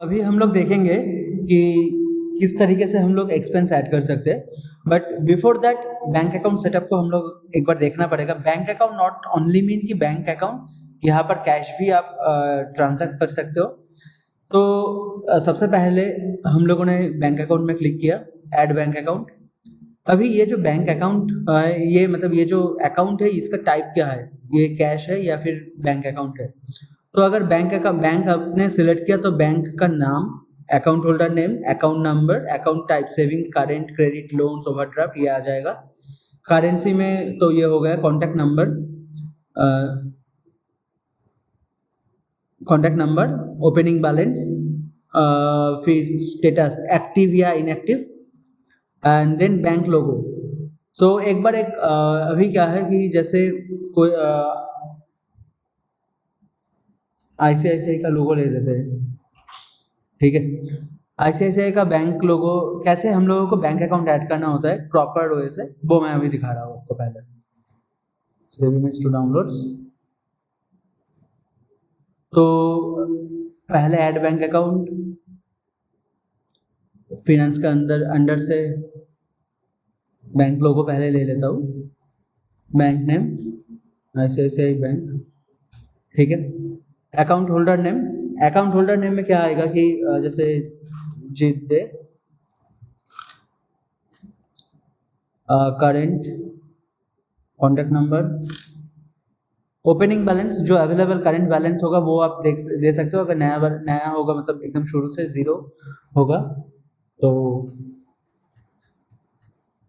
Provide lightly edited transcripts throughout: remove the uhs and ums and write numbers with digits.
अभी हम लोग देखेंगे कि किस तरीके से हम लोग एक्सपेंस ऐड कर सकते हैं, but before that bank account setup को हम लोग एक बार देखना पड़ेगा। Bank account not only mean कि बैंक अकाउंट, यहाँ पर कैश भी आप ट्रांजैक्ट कर सकते हो। तो सबसे पहले हम लोगों ने बैंक अकाउंट में क्लिक किया, ऐड बैंक अकाउंट। अभी ये जो बैंक अकाउंट ये मतलब ये जो अकाउंट है इसका टाइप क्या है, ये कैश है या फिर बैंक अकाउंट है। तो अगर बैंक आपने सिलेक्ट किया तो बैंक का नाम, account holder name, account number, account type savings, current, credit, loans, overdraft ये आ जाएगा। करेंसी में तो ये हो गया कॉन्टैक्ट नंबर, ओपनिंग बैलेंस, फिर स्टेटस एक्टिव या इनएक्टिव, एंड देन बैंक लोगो। सो एक बार अभी क्या है कि जैसे कोई आईसीआईसीआई का लोगो ले लेते हैं, ठीक है। आईसीआईसीआई का बैंक लोगो कैसे हम लोगों को बैंक अकाउंट ऐड करना होता है प्रॉपर वे से, वो मैं अभी दिखा रहा हूँ आपको। पहले सेव इमेज टू डाउनलोड्स, तो पहले ऐड बैंक अकाउंट, फिनेंस का अंडर से बैंक लोगो पहले ले लेता हूँ, बैंक नेम आईसीआईसीआई बैंक, ठीक है। Account holder name, account holder name में क्या आएगा कि जैसे जीत दे, current, contact number, opening balance जो अवेलेबल करंट बैलेंस होगा वो आप दे सकते हो। अगर नया होगा मतलब एकदम शुरू से 0 होगा तो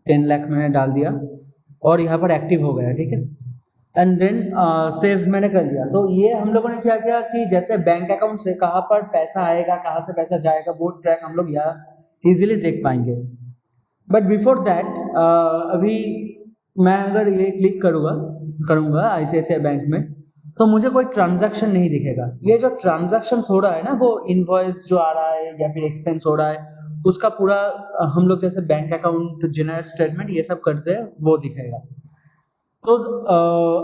10 लाख मैंने डाल दिया और यहाँ पर एक्टिव हो गया, ठीक है। एंड देन सेव मैंने कर लिया। तो ये हम लोगों ने क्या किया कि जैसे बैंक अकाउंट से कहाँ पर पैसा आएगा, कहाँ से पैसा जाएगा, वो ट्रैक हम लोग यहाँ इजीली देख पाएंगे। बट बिफोर दैट अभी मैं अगर ये क्लिक करूँगा आईसीआईसीआई बैंक में, तो मुझे कोई ट्रांजैक्शन नहीं दिखेगा। ये जो ट्रांजैक्शंस हो रहा है ना, वो इनवॉइस जो आ रहा है या फिर एक्सपेंस हो रहा है, उसका पूरा हम लोग जैसे बैंक अकाउंट जनरल स्टेटमेंट ये सब करते हैं वो दिखेगा। तो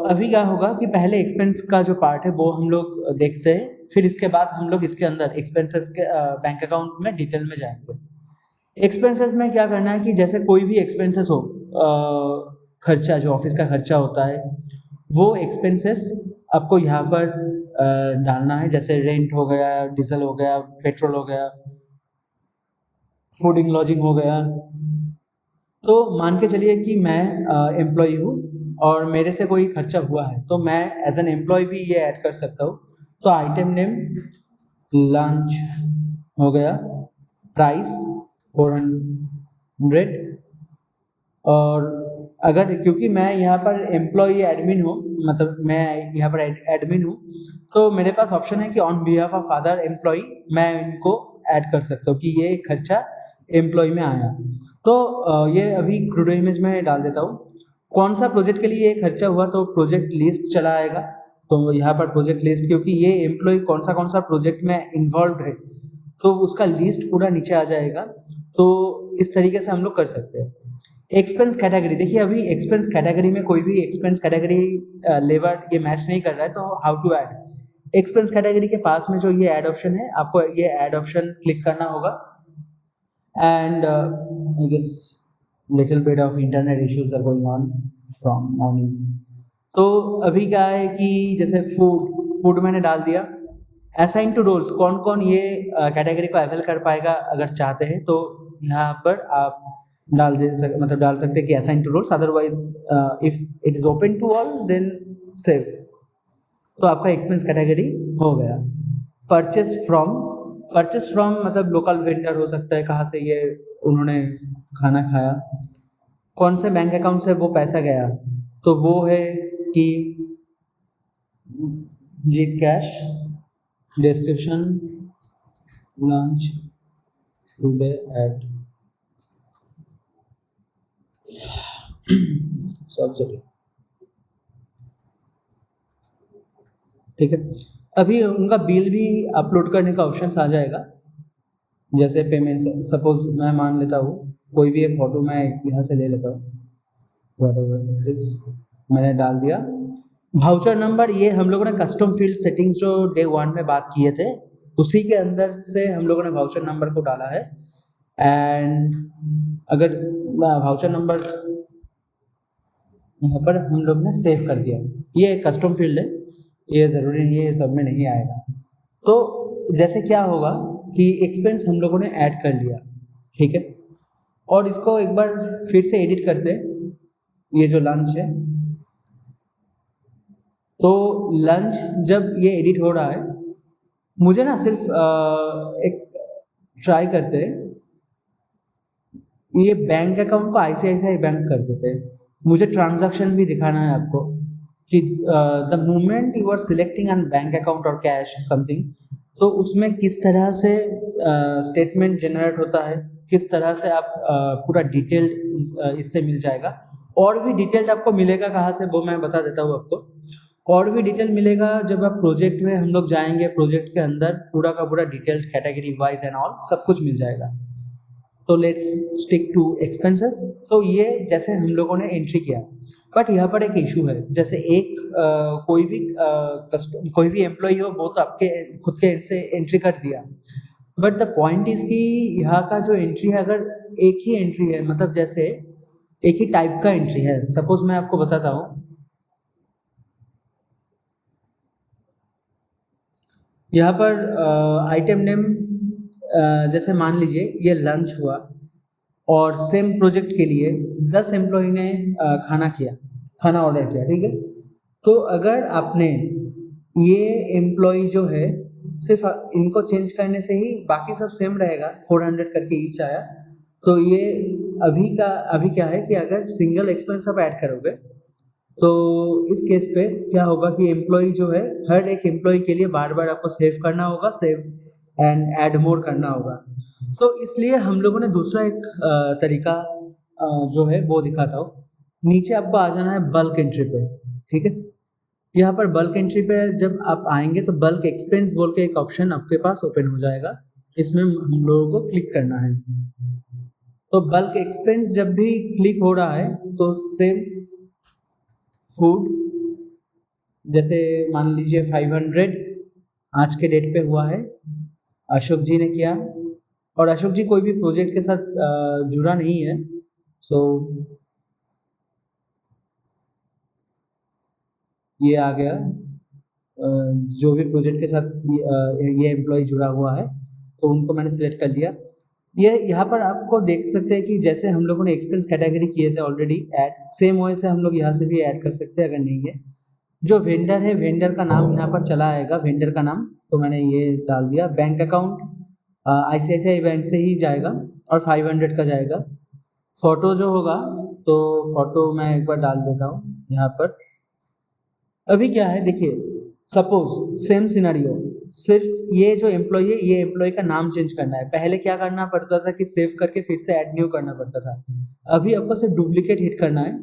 अभी क्या होगा कि पहले एक्सपेंस का जो पार्ट है वो हम लोग देखते हैं, फिर इसके बाद हम लोग इसके अंदर एक्सपेंसेस के बैंक अकाउंट में डिटेल में जाएंगे। एक्सपेंसेस में क्या करना है कि जैसे कोई भी एक्सपेंसेस हो, खर्चा जो ऑफिस का खर्चा होता है वो एक्सपेंसेस आपको यहाँ पर डालना है। जैसे रेंट हो गया, डीजल हो गया, पेट्रोल हो गया, फूडिंग लॉजिंग हो गया। तो मान के चलिए कि मैं एम्प्लॉय हूँ और मेरे से कोई खर्चा हुआ है तो मैं एज एन एम्प्लॉय भी ये ऐड कर सकता हूँ। तो आइटम नेम लंच हो गया, प्राइस 400, और अगर क्योंकि मैं यहाँ पर एम्प्लॉय एडमिन हूँ, मतलब मैं यहाँ पर एडमिन हूँ, तो मेरे पास ऑप्शन है कि on behalf of other employ मैं इनको ऐड कर सकता हूँ कि ये खर्चा एम्प्लॉय में आया। तो ये अभी क्रूडो इमेज में डाल देता हूँ कौन सा प्रोजेक्ट के लिए ये खर्चा हुआ, तो प्रोजेक्ट लिस्ट चला आएगा। तो यहाँ पर प्रोजेक्ट लिस्ट, क्योंकि ये एम्प्लॉय कौन सा प्रोजेक्ट में इन्वॉल्व है तो उसका लिस्ट पूरा नीचे आ जाएगा। तो इस तरीके से हम लोग कर सकते हैं। एक्सपेंस कैटेगरी देखिए, अभी एक्सपेंस कैटेगरी में कोई भी एक्सपेंस कैटेगरी लेबर ये मैच नहीं कर रहा है, तो how to add. Expense category के पास में जो ये ऐड ऑप्शन है, आपको ये ऐड ऑप्शन क्लिक करना होगा। And I guess little bit of internet issues are going on from morning. तो अभी क्या है कि जैसे फूड मैंने डाल दिया। असाइन टू रोल्स, कौन कौन ये कैटेगरी को अवेल कर पाएगा अगर चाहते हैं तो यहाँ पर आप डाल सकते हैं कि assign to roles, otherwise if it is open to all then save. तो आपका एक्सपेंस कैटेगरी हो गया। परचेस फ्रॉम मतलब लोकल वेंडर हो सकता है, कहाँ से ये उन्होंने खाना खाया, कौन से बैंक अकाउंट से वो पैसा गया, तो वो है कि जी cash, description lunch today at sorry, ठीक है। अभी उनका बिल भी अपलोड करने का ऑप्शन आ जाएगा। जैसे पेमेंट, सपोज मैं मान लेता हूँ कोई भी एक फोटो मैं यहाँ से ले लेता हूँ, मैंने डाल दिया। वाउचर नंबर, ये हम लोगों ने कस्टम फील्ड सेटिंग्स जो डे 1 में बात किए थे उसी के अंदर से हम लोगों ने वाउचर नंबर को डाला है। एंड अगर वाउचर नंबर यहाँ पर हम लोग ने सेव कर दिया, ये कस्टम फील्ड है, ये ज़रूरी नहीं है, ये सब में नहीं आएगा। तो जैसे क्या होगा कि एक्सपेंस हम लोगों ने ऐड कर लिया, ठीक है, और इसको एक बार फिर से एडिट करते हैं। ये जो लंच है, तो लंच जब ये एडिट हो रहा है, मुझे ना सिर्फ एक ट्राई करते हैं, ये बैंक अकाउंट को ICICI बैंक कर देते हैं। मुझे ट्रांजैक्शन भी दिखाना है आपको कि the moment you are selecting an bank account और कैश समथिंग, तो उसमें किस तरह से स्टेटमेंट जनरेट होता है, किस तरह से आप पूरा डिटेल्ड इससे मिल जाएगा। और भी डिटेल्ड आपको मिलेगा कहाँ से, वो मैं बता देता हूँ आपको। और भी डिटेल मिलेगा जब आप प्रोजेक्ट में हम लोग जाएंगे, प्रोजेक्ट के अंदर पूरा का पूरा detailed category wise and all सब कुछ मिल जाएगा। तो लेट्स स्टिक टू एक्सपेंसेस। तो ये जैसे हम लोगों ने एंट्री किया, बट यहाँ पर एक इशू है। जैसे एक कोई भी एम्प्लॉय हो, वो तो आपके खुद के से एंट्री कर दिया, बट द पॉइंट इज कि यहाँ का जो एंट्री है, अगर एक ही एंट्री है, मतलब जैसे एक ही टाइप का एंट्री है, सपोज मैं आपको बताता हूँ, यहाँ पर आइटम नेम जैसे मान लीजिए ये लंच हुआ, और सेम प्रोजेक्ट के लिए 10 एम्प्लॉय ने खाना ऑर्डर किया, ठीक है। तो अगर आपने ये एम्प्लॉय जो है, सिर्फ इनको चेंज करने से ही बाकी सब सेम रहेगा, 400 करके ईच आया। तो ये अभी क्या है कि अगर सिंगल एक्सपेंस आप ऐड करोगे, तो इस केस पे क्या होगा कि एम्प्लॉय जो है, हर एक एम्प्लॉय के लिए बार बार आपको सेव करना होगा, सेव एंड ऐड मोर करना होगा। तो इसलिए हम लोगों ने दूसरा एक तरीका जो है वो दिखाता हूँ। नीचे आपको आ जाना है बल्क एंट्री पे, ठीक है। यहाँ पर बल्क एंट्री पे जब आप आएंगे तो बल्क एक्सपेंस बोल के एक ऑप्शन आपके पास ओपन हो जाएगा, इसमें हम लोगों को क्लिक करना है। तो बल्क एक्सपेंस जब भी क्लिक हो रहा है, तो सेम फूड, जैसे मान लीजिए 500 आज के डेट पे हुआ है, अशोक जी ने किया, और अशोक जी कोई भी प्रोजेक्ट के साथ जुड़ा नहीं है। सो ये आ गया, जो भी प्रोजेक्ट के साथ ये एम्प्लॉय जुड़ा हुआ है, तो उनको मैंने सिलेक्ट कर लिया। ये यहाँ पर आपको देख सकते हैं कि जैसे हम लोगों ने एक्सपेंस कैटेगरी किए थे ऑलरेडी ऐड, सेम वे से हम लोग यहाँ से भी ऐड कर सकते हैं अगर नहीं है। जो वेंडर है, वेंडर का नाम यहाँ पर चला आएगा, वेंडर का नाम, तो मैंने ये डाल दिया। बैंक अकाउंट ICICI बैंक से ही जाएगा और 500 का जाएगा। फोटो जो होगा, तो फोटो मैं एक बार डाल देता हूँ यहाँ पर। अभी क्या है देखिए, सपोज सेम सिनारियो, सिर्फ ये जो एम्प्लॉय है, ये एम्प्लॉय का नाम चेंज करना है। पहले क्या करना पड़ता था कि सेव करके फिर से ऐड न्यू करना पड़ता था। अभी आपको सिर्फ डुप्लीकेट हिट करना है।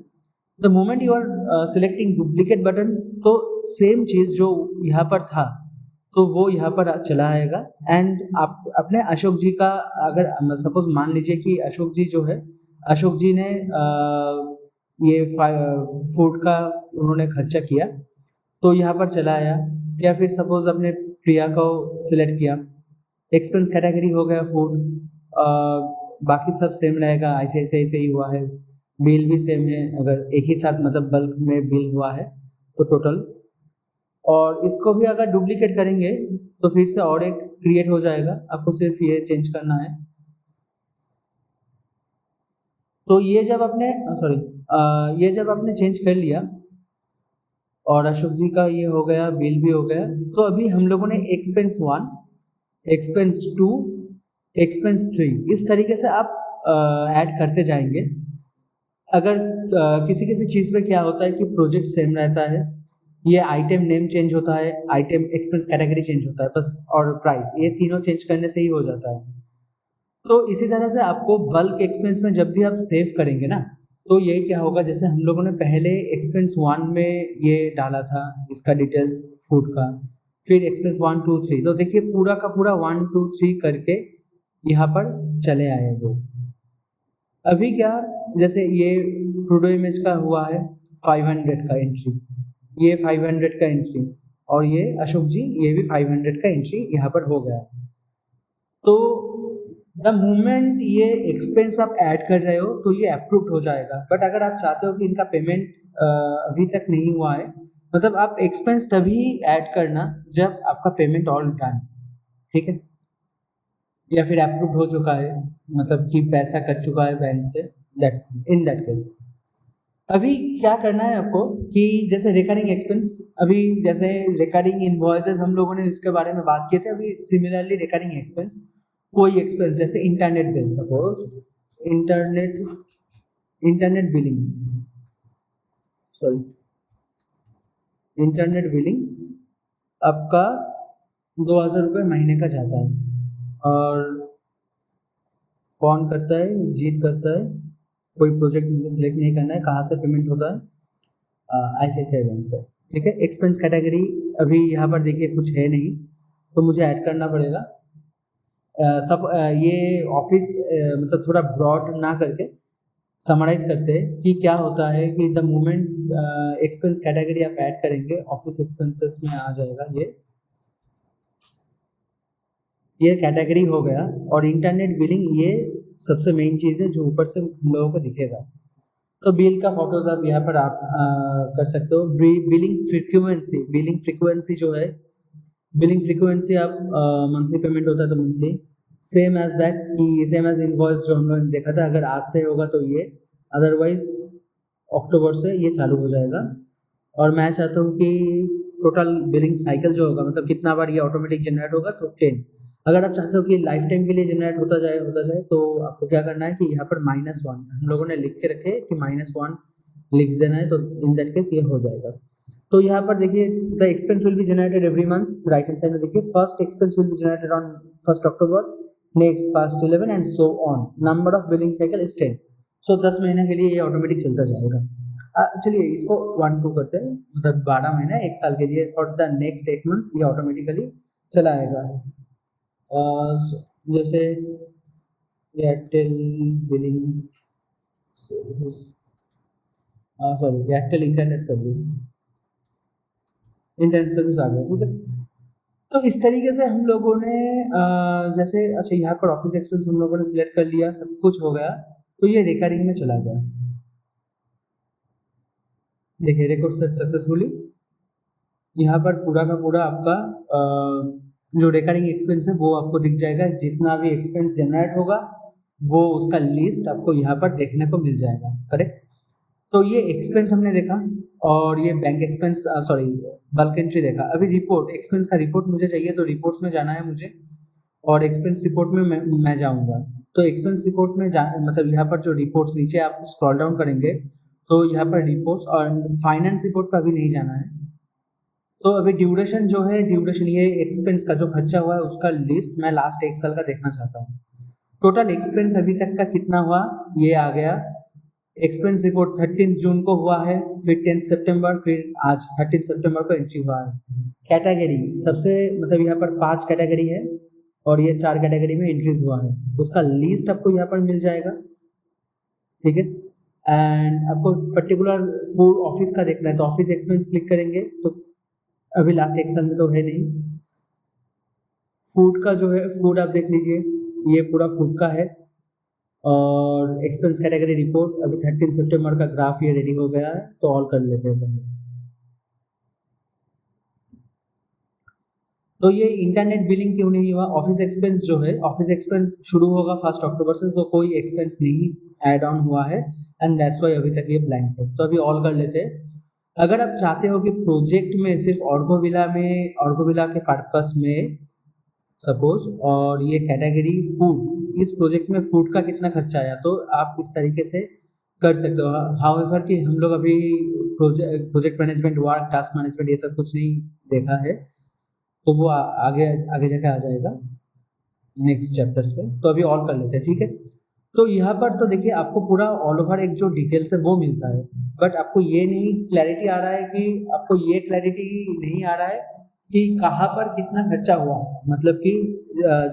The moment you are selecting duplicate button, तो सेम चीज जो यहाँ पर था, तो वो यहाँ पर चला आएगा। एंड आप अपने अशोक जी का, अगर सपोज मान लीजिए कि अशोक जी जो है, अशोक जी ने ये फूड का उन्होंने खर्चा किया, तो यहाँ पर चला आया। या फिर सपोज अपने प्रिया को सिलेक्ट किया, एक्सपेंस कैटेगरी हो गया फूड, बाकी सब सेम रहेगा, ICICI से ही हुआ है, बिल भी सेम है, अगर एक ही साथ मतलब बल्क में बिल हुआ है तो टोटल। और इसको भी अगर डुप्लीकेट करेंगे तो फिर से और एक क्रिएट हो जाएगा, आपको सिर्फ ये चेंज करना है। तो ये जब आपने ये जब आपने चेंज कर लिया, और अशोक जी का ये हो गया, बिल भी हो गया, तो अभी हम लोगों ने एक्सपेंस 1, एक्सपेंस 2, एक्सपेंस 3 इस तरीके से आप ऐड करते जाएंगे। अगर किसी किसी चीज़ में क्या होता है कि प्रोजेक्ट सेम रहता है, ये आइटम नेम चेंज होता है, आइटम एक्सपेंस कैटेगरी चेंज होता है बस, और प्राइस, ये तीनों चेंज करने से ही हो जाता है। तो इसी तरह से आपको बल्क एक्सपेंस में जब भी आप सेव करेंगे ना, तो ये क्या होगा, जैसे हम लोगों ने पहले एक्सपेंस 1 में ये डाला था, इसका डिटेल्स फूड का, फिर एक्सपेंस 1 2 3, तो देखिए पूरा का पूरा 1 2 3 करके यहाँ पर चले आए वो। अभी क्या, जैसे ये प्रोडो इमेज का हुआ है 500 का एंट्री, ये 500 का एंट्री, और ये अशोक जी, ये भी 500 का एंट्री यहाँ पर हो गया। तो द मोमेंट ये एक्सपेंस आप ऐड कर रहे हो तो ये अप्रूव्ड हो जाएगा। बट अगर आप चाहते हो कि इनका पेमेंट अभी तक नहीं हुआ है, मतलब आप एक्सपेंस तभी ऐड करना जब आपका पेमेंट ऑल डन, ठीक है, या फिर अप्रूव्ड हो चुका है, मतलब कि पैसा कट चुका है बैंक से, दैट इन दैट केस। अभी क्या करना है आपको कि जैसे रिकरिंग एक्सपेंस, अभी जैसे रिकरिंग इनवॉइसेस हम लोगों ने इसके बारे में बात किए थे, अभी सिमिलरली रिकरिंग एक्सपेंस, कोई एक्सपेंस जैसे internet bill, suppose internet internet billing, sorry internet billing आपका 2000 रुपये महीने का जाता है। और कौन करता है? जीत करता है। कोई प्रोजेक्ट मुझे सिलेक्ट नहीं करना है, कहाँ से पेमेंट होता है? ICICI बैंक से, ठीक है। एक्सपेंस कैटेगरी अभी यहाँ पर देखिए कुछ है नहीं, तो मुझे ऐड करना पड़ेगा। सब ये ऑफिस मतलब थोड़ा ब्रॉड ना करके समराइज करते हैं कि क्या होता है कि द मोमेंट एक्सपेंस कैटेगरी आप ऐड करेंगे, ऑफिस एक्सपेंसेस में आ जाएगा ये कैटेगरी हो गया। और इंटरनेट बिलिंग ये सबसे मेन चीज़ है जो ऊपर से लोगों को दिखेगा। तो बिल का फोटोज आप यहाँ पर आप कर सकते हो। बिलिंग फ्रीक्वेंसी जो है, बिलिंग फ्रीक्वेंसी आप मंथली पेमेंट होता है तो मंथली, सेम एज दैट कि सेम एज इनवॉइस जो हम लोगों ने देखा था, अगर आज से होगा तो ये, अदरवाइज अक्टूबर से ये चालू हो जाएगा। और मैं चाहता हूँ कि टोटल बिलिंग साइकिल जो होगा, मतलब कितना बार ये ऑटोमेटिक जनरेट होगा, तो 10। अगर आप चाहते हो कि लाइफ टाइम के लिए जनरेट होता जाए तो आपको क्या करना है कि यहाँ पर -1 हम लोगों ने लिख के रखे कि -1 लिख देना है, तो इन दैट केस ये हो जाएगा। तो यहाँ पर देखिए the expense will be generated every month, right hand side में देखिए first expense will be generated on 1 October, next first 11 and so on. Number of billing cycle is 10। सो 10 महीने के लिए ये ऑटोमेटिक चलता जाएगा। चलिए इसको 1-2 करते हैं, मतलब 12 महीना 1 साल के लिए, फॉर द नेक्स्ट 8 मंथ ये ऑटोमेटिकली चला आएगा। जैसे Airtel billing service, sorry Airtel internet service आ गया, ठीक है। तो इस तरीके से हम लोगों ने जैसे अच्छा यहाँ पर ऑफिस एक्सपेंस हम लोगों ने सिलेक्ट कर लिया, सब कुछ हो गया, तो ये रिकरिंग में चला गया। देखिए रिकॉर्ड सेट सक्सेसफुली, यहाँ पर पूरा का पूरा आपका जो रिकरिंग एक्सपेंस है वो आपको दिख जाएगा। जितना भी एक्सपेंस जनरेट होगा वो उसका लिस्ट आपको यहाँ पर देखने को मिल जाएगा, करेक्ट। तो ये एक्सपेंस हमने देखा, और ये bank expense sorry bulk entry देखा। अभी रिपोर्ट, एक्सपेंस का रिपोर्ट मुझे चाहिए, तो रिपोर्ट्स में जाना है मुझे, और एक्सपेंस रिपोर्ट में मैं जाऊँगा। तो एक्सपेंस रिपोर्ट में मतलब यहाँ पर जो रिपोर्ट्स नीचे आप स्क्रॉल डाउन करेंगे तो यहाँ पर रिपोर्ट्स, और फाइनेंस रिपोर्ट पर अभी नहीं जाना है। तो अभी ड्यूरेशन जो है, ड्यूरेशन ये एक्सपेंस का जो खर्चा हुआ है उसका लिस्ट मैं लास्ट 1 साल का देखना चाहता हूँ। टोटल एक्सपेंस अभी तक का कितना हुआ ये आ गया। एक्सपेंस रिपोर्ट 13 जून को हुआ है, फिर 10 सितंबर, फिर आज 13 सितंबर को एंट्री हुआ है। कैटेगरी सबसे, मतलब यहाँ पर 5 कैटेगरी है और ये 4 कैटेगरी में इंक्रीज हुआ है, उसका लिस्ट आपको यहाँ पर मिल जाएगा, ठीक है। एंड आपको पर्टिकुलर फूड ऑफिस का देखना है तो ऑफिस एक्सपेंस क्लिक करेंगे, तो अभी लास्ट 1 साल में तो है नहीं। फूड का जो है, फूड आप देख लीजिए, ये पूरा फूड का है। और एक्सपेंस कैटेगरी रिपोर्ट अभी 13 सितंबर का ग्राफ ये रेडी हो गया है, तो ऑल कर लेते हैं पहले। तो ये इंटरनेट बिलिंग क्यों नहीं हुआ? ऑफिस एक्सपेंस जो है, ऑफिस एक्सपेंस शुरू होगा 1 अक्टूबर से, तो कोई एक्सपेंस नहीं ऐड ऑन हुआ है, एंड दैट्स वाई अभी तक ये ब्लैंक है। तो अभी ऑल कर लेते हैं। अगर आप चाहते हो कि प्रोजेक्ट में सिर्फ ऑर्गोविला के पर्पस में सपोज, और ये कैटेगरी फूड, इस प्रोजेक्ट में फूड का कितना खर्चा आया, तो आप इस तरीके से कर सकते हो। हाउएवर कि हम लोग अभी प्रोजेक्ट मैनेजमेंट हुआ, टास्क मैनेजमेंट, ये सब कुछ नहीं देखा है, तो वो आगे आगे जाके आ जाएगा नेक्स्ट चैप्टर्स पे। तो अभी ऑल कर लेते हैं, ठीक है। तो यहाँ पर तो देखिए आपको पूरा ऑल ओवर एक जो डिटेल्स है वो मिलता है, बट आपको ये नहीं क्लैरिटी आ रहा है कि आपको ये क्लैरिटी नहीं आ रहा है कि कहाँ पर कितना खर्चा हुआ। मतलब कि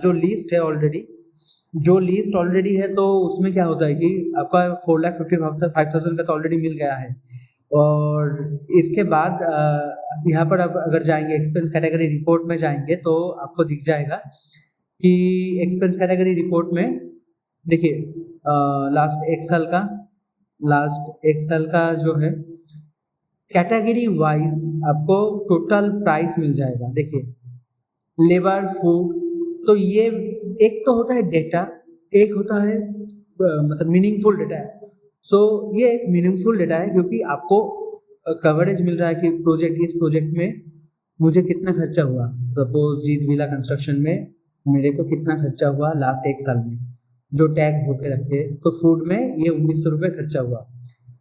जो लिस्ट ऑलरेडी है, तो उसमें क्या होता है कि आपका 4,55,000 का तो ऑलरेडी मिल गया है, और इसके बाद यहाँ पर आप अगर जाएंगे एक्सपेंस कैटेगरी रिपोर्ट में जाएंगे तो आपको दिख जाएगा कि एक्सपेंस कैटेगरी रिपोर्ट में देखिए लास्ट एक साल का जो है कैटेगरी वाइज आपको टोटल प्राइस मिल जाएगा। देखिए लेबर फूड, तो ये एक तो होता है डेटा, एक होता है मतलब मीनिंगफुल डेटा है। सो ये एक मीनिंगफुल डेटा है क्योंकि आपको कवरेज मिल रहा है कि इस प्रोजेक्ट में मुझे कितना खर्चा हुआ। सपोज जीत विला कंस्ट्रक्शन में मेरे को कितना खर्चा हुआ लास्ट एक साल में, जो टैग होके रखे, तो फूड में ये 1900 रुपये खर्चा हुआ।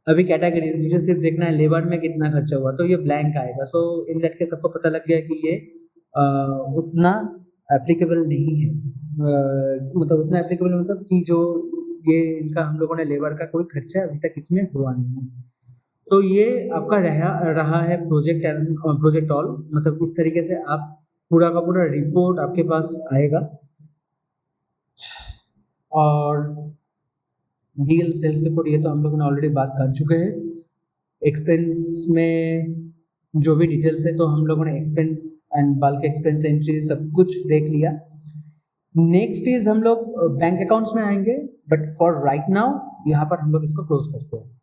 अभी कैटेगरी मुझे सिर्फ देखना है लेबर में कितना खर्चा हुआ, तो ये ब्लैंक आएगा। सो इन दैट केस सबको पता लग गया कि ये उतना एप्लीकेबल नहीं है, मतलब उतना एप्लीकेबल मतलब कि जो ये इनका हम लोगों ने लेबर का कोई खर्चा अभी तक इसमें हुआ नहीं है। तो ये आपका रहा है प्रोजेक्ट ऑल, मतलब इस तरीके से आप पूरा का पूरा रिपोर्ट आपके पास आएगा। और डीएल सेल्स रिपोर्ट ये तो हम लोगों ने ऑलरेडी बात कर चुके हैं। एक्सपेंस में जो भी डिटेल्स है तो हम लोगों ने expense and bulk expense entry सब कुछ देख लिया। नेक्स्ट इज हम लोग बैंक अकाउंट्स में आएंगे, बट फॉर राइट नाउ यहाँ पर हम लोग इसको क्लोज करते हैं।